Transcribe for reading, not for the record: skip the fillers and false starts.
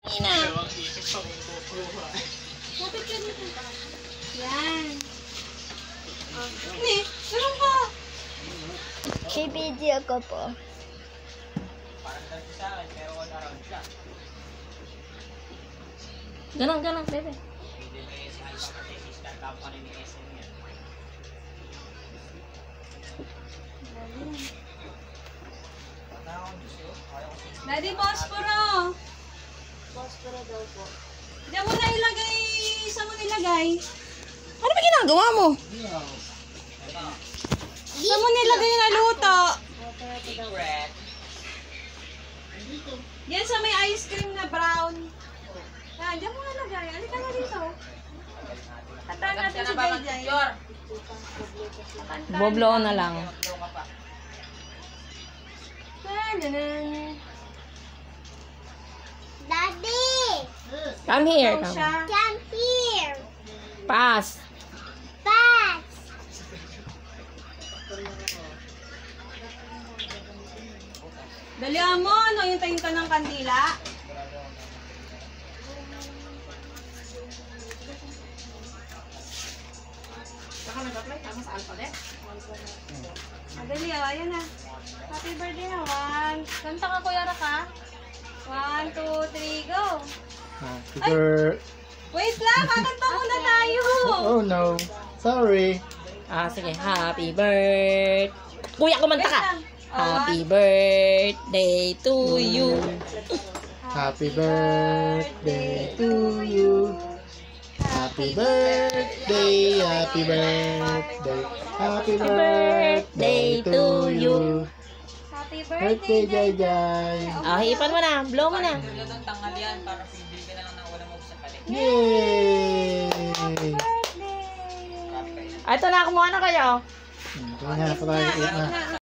Ina. Lapit ka dito. Yan. Hindi, meron ka. Bibidyo ko po. Ganon, ganon, bebe. Daddy, posporo. Posporo daw po. Diyan mo na ilagay. Saan mo nilagay? Ano ba ginagawa mo? Saan mo nilagay na luto? Yan sa may ice cream na brown. Yan, diyan mo nalagay. Alika na dito. Kantaan natin si Jay. Boblo na lang. Daddy! Come here. Ito Come. siya. Come here! Pass. Pass! Dalihan mo, ano yung tayo ka ng kandila? Baka nag-apply tama sa alphabet? Madali, ayan na. Happy birthday na, one. Kanta ka, Kuya Raka. 1, 2, 3, go. Happy birthday. Wait lang, kakanta muna tayo. Oh no. Sorry. Sige. Happy birthday. Kuya, kumanta Wait ka. lang. Happy birthday to you. Happy birthday to you. Happy birthday. Happy birthday. Happy birthday to you. Happy Birthday, birthday, Jay Jay. Hipan mo na. Blow mo na. Yay! birthday. Ito na, kumuha na kayo. Ito na, try it na.